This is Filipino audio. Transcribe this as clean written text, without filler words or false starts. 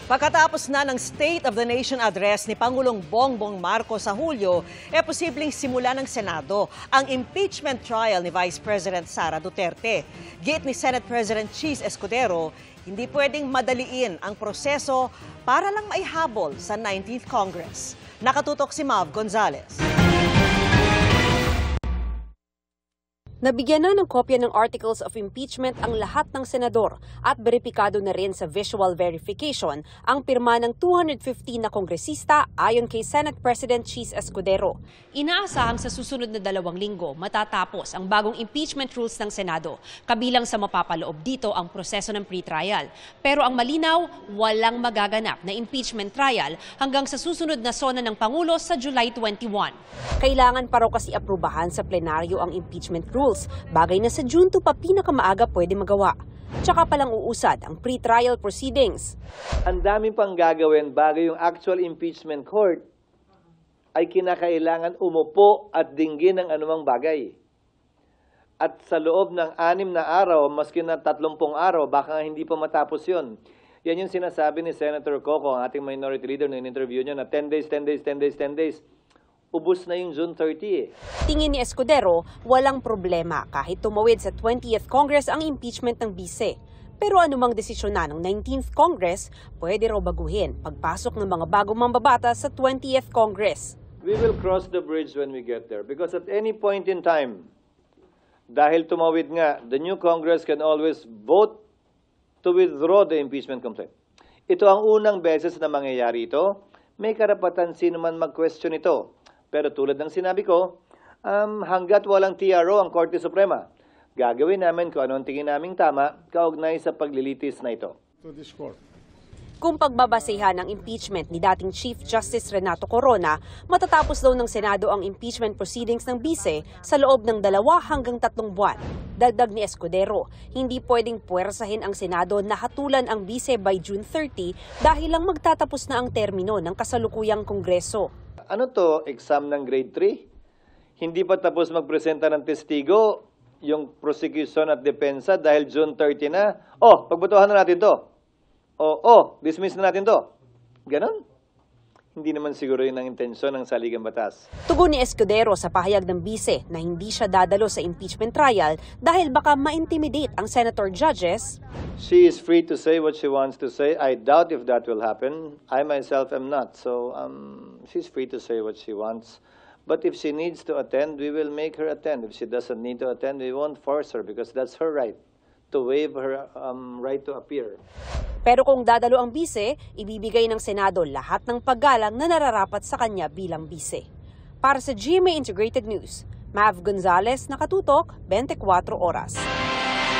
Pagkatapos na ng State of the Nation Address ni Pangulong Bongbong Marcos sa Hulyo, posibleng simula ng Senado ang impeachment trial ni Vice President Sara Duterte. Gate ni Senate President Chis Escudero, hindi pwedeng madaliin ang proseso para lang maihabol sa 19th Congress. Nakatutok si Mav Gonzalez. Nabigyan na ng kopya ng Articles of Impeachment ang lahat ng senador at beripikado na rin sa visual verification ang pirma ng 250 na kongresista ayon kay Senate President Chis Escudero. Inaasahang sa susunod na 2 linggo matatapos ang bagong impeachment rules ng Senado. Kabilang sa mapapaloob dito ang proseso ng pre-trial. Pero ang malinaw, walang magaganap na impeachment trial hanggang sa susunod na sona ng Pangulo sa July 21. Kailangan pa raw kasi aprubahan sa plenaryo ang impeachment rules. Bagay na sa June 2 pa pinakamaaga pwede magawa. Tsaka palang uusad ang pre-trial proceedings. Ang dami pang gagawin bago yung actual impeachment court ay kinakailangan umupo at dinggin ng anumang bagay. At sa loob ng 6 na araw, maski na 30 araw, baka hindi pa matapos yun. Yan yung sinasabi ni Senator Coco, ang ating minority leader na in-interview niya na 10 days, 10 days, 10 days, 10 days. Ubus na yung June 30 Tingin ni Escudero, walang problema kahit tumawid sa 20th Congress ang impeachment ng bise. Pero anumang desisyon na ng 19th Congress, pwede raw baguhin pagpasok ng mga bagong mambabata sa 20th Congress. We will cross the bridge when we get there because at any point in time, dahil tumawid nga, the new Congress can always vote to withdraw the impeachment complaint. Ito ang unang beses na mangyayari ito. May karapatan sino man mag-question ito. Pero tulad ng sinabi ko, hanggat walang TRO ang Korte Suprema, gagawin namin kung ano ang tingin naming tama kaugnay sa paglilitis na ito. Kung pagbabasehan ng impeachment ni dating Chief Justice Renato Corona, matatapos daw ng Senado ang impeachment proceedings ng bise sa loob ng 2 hanggang 3 buwan. Dagdag ni Escudero, hindi pwedeng puwersahin ang Senado na hatulan ang bise by June 30 dahil lang magtatapos na ang termino ng kasalukuyang Kongreso. Ano to, exam ng grade 3? Hindi pa tapos magpresenta ng testigo yung prosecution at depensa dahil June 30 na. Pagbotohan na natin to. Dismiss na natin to. Ganon? Hindi naman siguro yun ang intensyon ng saligang batas. Tugon ni Escudero sa pahayag ng bise na hindi siya dadalo sa impeachment trial dahil baka ma-intimidate ang senator judges. She is free to say what she wants to say. I doubt if that will happen. I myself am not. So she's free to say what she wants. But if she needs to attend, we will make her attend. If she doesn't need to attend, we won't force her because that's her right to waive her right to appear. Pero kung dadalo ang bise, ibibigay ng Senado lahat ng paggalang na nararapat sa kanya bilang bise. Para sa GMA Integrated News, Mav Gonzalez, Nakatutok, 24 Oras.